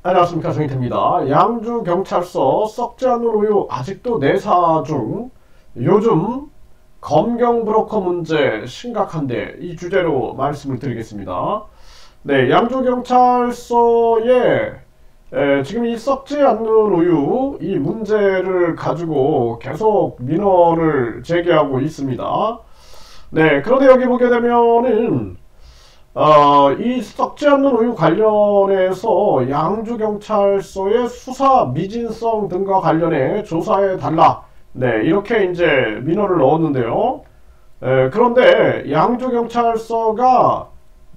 안녕하십니까, 정희태입니다. 양주경찰서 썩지 않는 우유 아직도 내사 중. 요즘 검경 브로커 문제 심각한데, 이 주제로 말씀을 드리겠습니다. 네, 양주경찰서에 지금 이 썩지 않는 우유 이 문제를 가지고 계속 민원을 제기하고 있습니다. 네, 그런데 여기 보게 되면은 이 썩지 않는 우유 관련해서 양주경찰서의 수사 미진성 등과 관련해 조사해 달라. 네, 이렇게 이제 민원을 넣었는데요. 그런데 양주경찰서가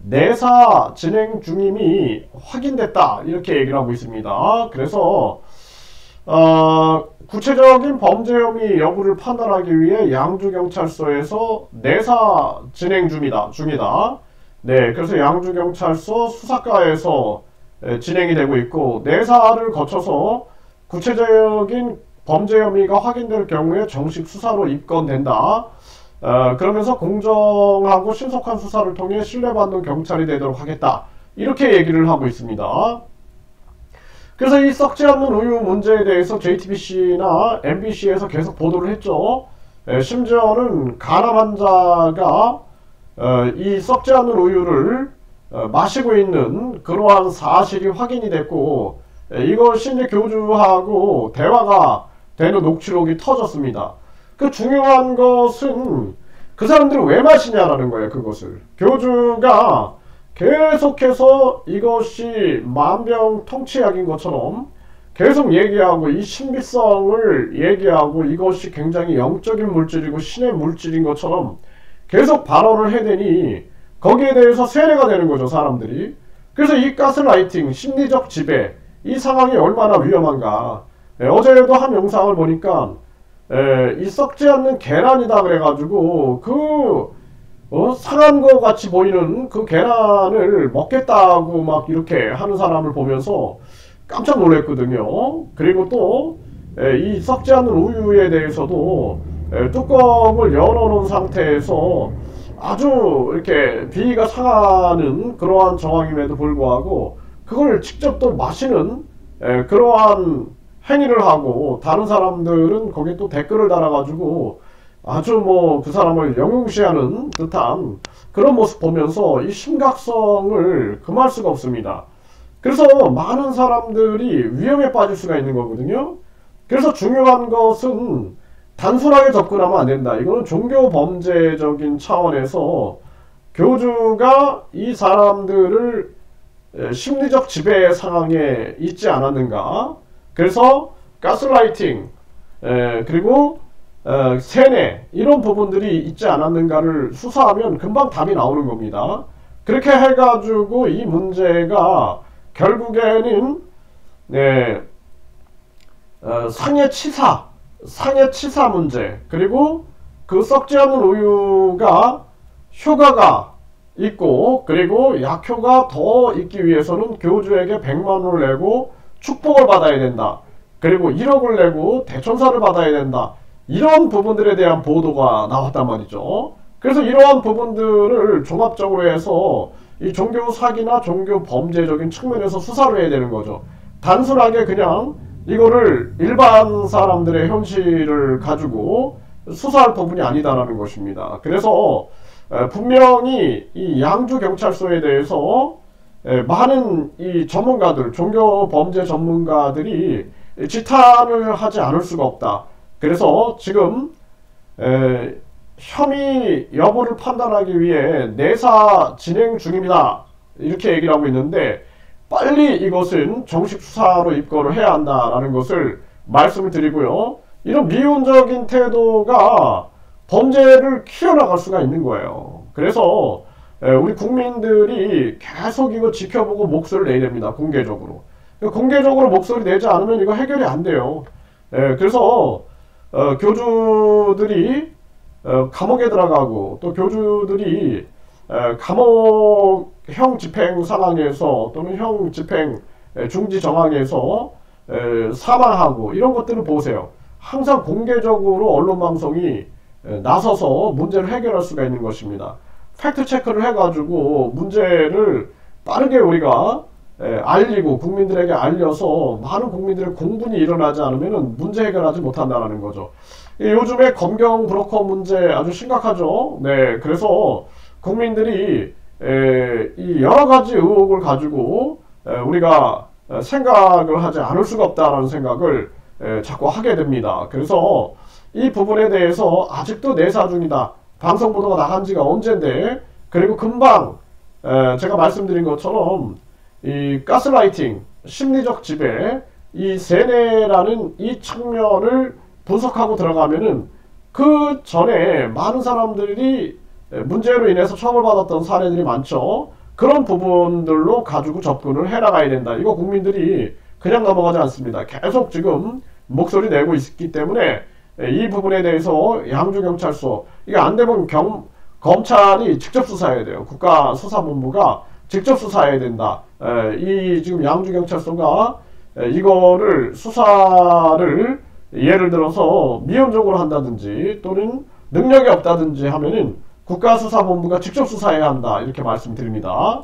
내사 진행 중임이 확인됐다. 이렇게 얘기를 하고 있습니다. 그래서 구체적인 범죄 혐의 여부를 판단하기 위해 양주경찰서에서 내사 진행 중이다. 네, 그래서 양주경찰서 수사과에서 진행이 되고 있고, 내사를 거쳐서 구체적인 범죄 혐의가 확인될 경우에 정식 수사로 입건된다. 그러면서 공정하고 신속한 수사를 통해 신뢰받는 경찰이 되도록 하겠다. 이렇게 얘기를 하고 있습니다. 그래서 이 썩지 않는 우유 문제에 대해서 JTBC나 MBC에서 계속 보도를 했죠. 심지어는 간암 환자가 이 썩지 않는 우유를 마시고 있는 그러한 사실이 확인이 됐고, 이것이 이제 교주하고 대화가 되는 녹취록이 터졌습니다. 그 중요한 것은 그 사람들이 왜 마시냐라는 거예요. 그것을 교주가 계속해서 이것이 만병통치약인 것처럼 계속 얘기하고, 이 신비성을 얘기하고, 이것이 굉장히 영적인 물질이고 신의 물질인 것처럼 계속 발언을 해대니 거기에 대해서 세뇌가 되는 거죠, 사람들이. 그래서 이 가스라이팅, 심리적 지배, 이 상황이 얼마나 위험한가. 어제도 한 영상을 보니까 이 썩지 않는 계란이다 그래가지고 상한 것 같이 보이는 그 계란을 먹겠다고 막 이렇게 하는 사람을 보면서 깜짝 놀랐거든요. 그리고 또 이 썩지 않는 우유에 대해서도 뚜껑을 열어놓은 상태에서 아주 이렇게 비위가 상하는 그러한 정황임에도 불구하고 그걸 직접 또 마시는 그러한 행위를 하고, 다른 사람들은 거기에 또 댓글을 달아가지고 아주 뭐 그 사람을 영웅시하는 듯한 그런 모습 보면서 이 심각성을 금할 수가 없습니다. 그래서 많은 사람들이 위험에 빠질 수가 있는 거거든요. 그래서 중요한 것은 단순하게 접근하면 안 된다. 이거는 종교 범죄적인 차원에서 교주가 이 사람들을 심리적 지배 상황에 있지 않았는가. 그래서 가스라이팅, 그리고 세뇌, 이런 부분들이 있지 않았는가를 수사하면 금방 답이 나오는 겁니다. 그렇게 해가지고 이 문제가 결국에는 상해치사 문제, 그리고 그 썩지 않는 우유가 효과가 있고, 그리고 약효가 더 있기 위해서는 교주에게 100만원을 내고 축복을 받아야 된다. 그리고 1억을 내고 대천사를 받아야 된다. 이런 부분들에 대한 보도가 나왔단 말이죠. 그래서 이러한 부분들을 종합적으로 해서 이 종교 사기나 종교 범죄적인 측면에서 수사를 해야 되는 거죠. 단순하게 그냥 이거를 일반 사람들의 현실을 가지고 수사할 부분이 아니다라는 것입니다. 그래서 분명히 이 양주경찰서에 대해서 많은 이 전문가들, 종교 범죄 전문가들이 지탄을 하지 않을 수가 없다. 그래서 지금 혐의 여부를 판단하기 위해 내사 진행 중입니다. 이렇게 얘기를 하고 있는데, 빨리 이것은 정식 수사로 입건을 해야 한다라는 것을 말씀을 드리고요. 이런 미온적인 태도가 범죄를 키워나갈 수가 있는 거예요. 그래서 우리 국민들이 계속 이거 지켜보고 목소리를 내야 됩니다. 공개적으로. 공개적으로 목소리 내지 않으면 이거 해결이 안 돼요. 그래서 교주들이 감옥에 들어가고, 또 교주들이 감옥형 집행 상황에서 또는 형 집행 중지 정황에서 사망하고, 이런 것들을 보세요. 항상 공개적으로 언론방송이 나서서 문제를 해결할 수가 있는 것입니다. 팩트 체크를 해가지고 문제를 빠르게 우리가 알리고 국민들에게 알려서 많은 국민들의 공분이 일어나지 않으면 문제 해결하지 못한다는 거죠. 요즘에 검경 브로커 문제 아주 심각하죠. 네, 그래서 국민들이 이 여러 가지 의혹을 가지고 우리가 생각을 하지 않을 수가 없다라는 생각을 자꾸 하게 됩니다. 그래서 이 부분에 대해서 아직도 내사 중이다. 방송 보도가 나간 지가 언젠데, 그리고 금방 제가 말씀드린 것처럼 이 가스라이팅, 심리적 지배, 이 세뇌라는 이 측면을 분석하고 들어가면은 그 전에 많은 사람들이 문제로 인해서 처벌받았던 사례들이 많죠. 그런 부분들로 가지고 접근을 해나가야 된다. 이거 국민들이 그냥 넘어가지 않습니다. 계속 지금 목소리 내고 있기 때문에 이 부분에 대해서 양주경찰서, 이게 안 되면 검찰이 직접 수사해야 돼요. 국가수사본부가 직접 수사해야 된다. 이 지금 양주경찰서가 이거를 수사를 예를 들어서 미온적으로 한다든지 또는 능력이 없다든지 하면은 국가수사본부가 직접 수사해야 한다. 이렇게 말씀드립니다.